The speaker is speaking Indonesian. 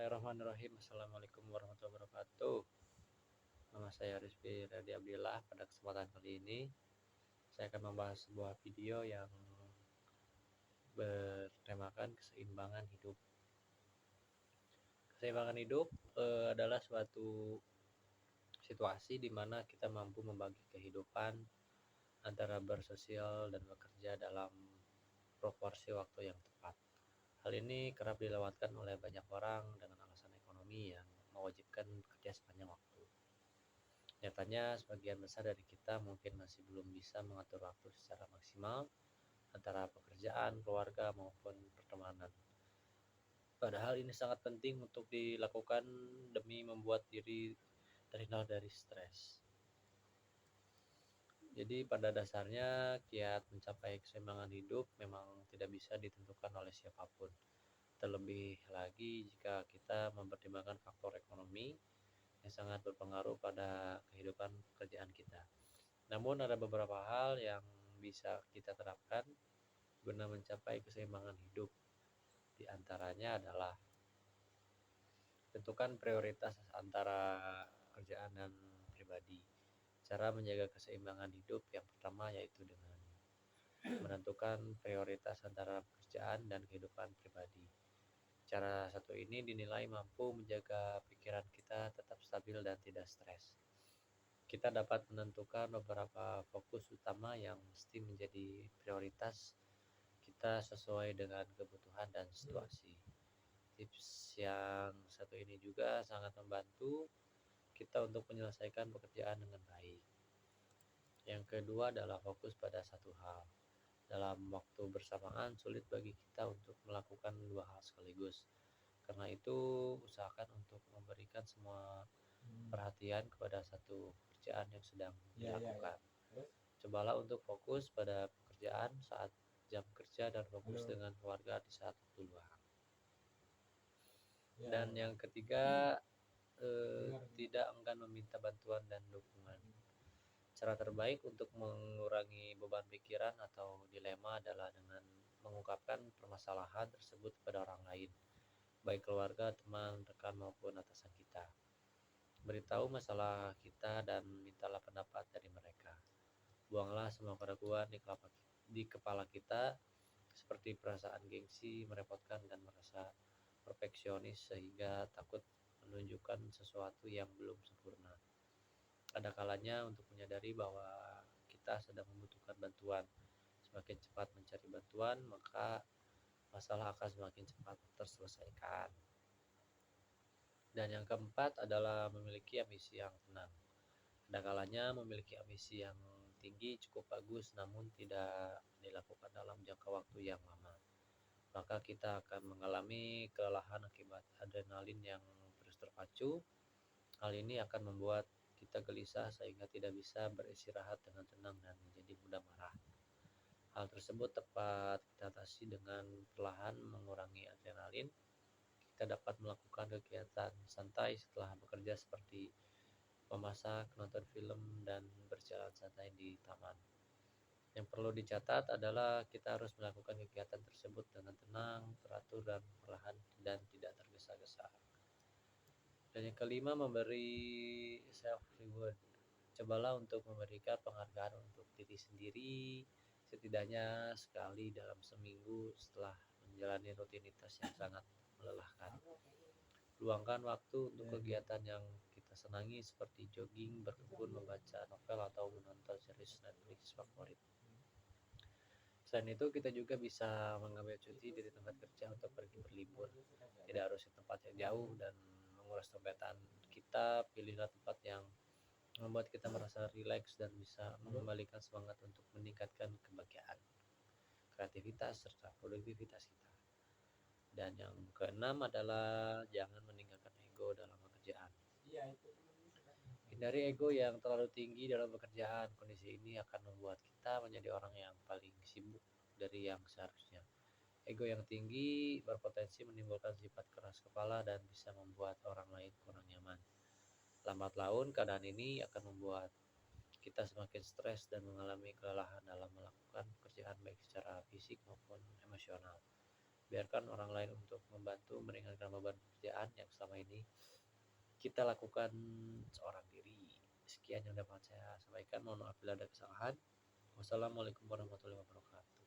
Bismillahirrahmanirrahim. Assalamualaikum warahmatullahi wabarakatuh. Nama saya Rizky Radi Abdillah. Pada kesempatan kali ini, saya akan membahas sebuah video yang bertemakan keseimbangan hidup. Keseimbangan hidup adalah suatu situasi di mana kita mampu membagi kehidupan antara bersosial dan bekerja dalam proporsi waktu yang tepat. Hal ini kerap dilewatkan oleh banyak orang dengan alasan ekonomi yang mewajibkan kerja sepanjang waktu. Nyatanya, sebagian besar dari kita mungkin masih belum bisa mengatur waktu secara maksimal antara pekerjaan, keluarga, maupun pertemanan. Padahal ini sangat penting untuk dilakukan demi membuat diri terhindar dari stres. Jadi pada dasarnya kiat mencapai keseimbangan hidup memang tidak bisa ditentukan oleh siapapun. Terlebih lagi jika kita mempertimbangkan faktor ekonomi yang sangat berpengaruh pada kehidupan pekerjaan kita. Namun ada beberapa hal yang bisa kita terapkan guna mencapai keseimbangan hidup. Di antaranya adalah tentukan prioritas antara pekerjaan dan pribadi. Cara menjaga keseimbangan hidup yang pertama yaitu dengan menentukan prioritas antara pekerjaan dan kehidupan pribadi. Cara satu ini dinilai mampu menjaga pikiran kita tetap stabil dan tidak stres. Kita dapat menentukan beberapa fokus utama yang mesti menjadi prioritas kita sesuai dengan kebutuhan dan situasi. Tips yang satu ini juga sangat membantu kita untuk menyelesaikan pekerjaan dengan baik. Yang kedua adalah fokus pada satu hal. Dalam waktu bersamaan sulit bagi kita untuk melakukan dua hal sekaligus. Karena itu, usahakan untuk memberikan semua perhatian kepada satu pekerjaan yang sedang dilakukan. Cobalah untuk fokus pada pekerjaan saat jam kerja dan fokus dengan keluarga di saat waktu luang. Dan yang ketiga, tidak enggan meminta bantuan dan dukungan. Cara terbaik untuk mengurangi beban pikiran atau dilema adalah dengan mengungkapkan permasalahan tersebut kepada orang lain, baik keluarga, teman, rekan maupun atasan kita. Beritahu masalah kita dan mintalah pendapat dari mereka. Buanglah semua keraguan di kepala kita seperti perasaan gengsi, merepotkan, dan merasa perfeksionis sehingga takut menunjukkan sesuatu yang belum sempurna. Ada kalanya untuk menyadari bahwa kita sedang membutuhkan bantuan. Semakin cepat mencari bantuan, maka masalah akan semakin cepat terselesaikan. Dan yang keempat adalah memiliki ambisi yang tenang. Ada kalanya memiliki ambisi yang tinggi cukup bagus, namun tidak dilakukan dalam jangka waktu yang lama. Maka kita akan mengalami kelelahan akibat adrenalin yang terus terpacu. Hal ini akan membuat kita gelisah sehingga tidak bisa beristirahat dengan tenang dan menjadi mudah marah. Hal tersebut dapat kita atasi dengan perlahan mengurangi adrenalin. Kita dapat melakukan kegiatan santai setelah bekerja seperti memasak, nonton film, dan berjalan santai di taman. Yang perlu dicatat adalah kita harus melakukan kegiatan tersebut dengan tenang, teratur, dan perlahan dan tidak tergesa-gesa. Dan yang kelima, memberi self reward. Cobalah untuk memberikan penghargaan untuk diri sendiri setidaknya sekali dalam seminggu setelah menjalani rutinitas yang sangat melelahkan. Luangkan waktu untuk kegiatan yang kita senangi seperti jogging, berkebun, membaca novel, atau menonton series Netflix favorit. Selain itu, kita juga bisa mengambil cuti dari tempat kerja untuk pergi berlibur. Tidak harus ke tempat yang jauh dan menguras dompet kita. Pilihlah tempat yang membuat kita merasa rileks dan bisa mengembalikan semangat untuk meningkatkan kebahagiaan, kreativitas, serta produktivitas kita. Dan yang keenam adalah jangan meninggalkan ego dalam pekerjaan. Hindari ego yang terlalu tinggi dalam pekerjaan. Kondisi ini akan membuat kita menjadi orang yang paling sibuk dari yang seharusnya. Ego yang tinggi berpotensi menimbulkan sifat keras kepala dan bisa membuat orang lain kurang nyaman. Lambat laun, keadaan ini akan membuat kita semakin stres dan mengalami kelelahan dalam melakukan pekerjaan baik secara fisik maupun emosional. biarkan orang lain untuk membantu meringankan beban pekerjaan yang selama ini kita lakukan seorang diri. Sekian yang dapat saya sampaikan, mohon maaf bila ada kesalahan. Wassalamualaikum warahmatullahi wabarakatuh.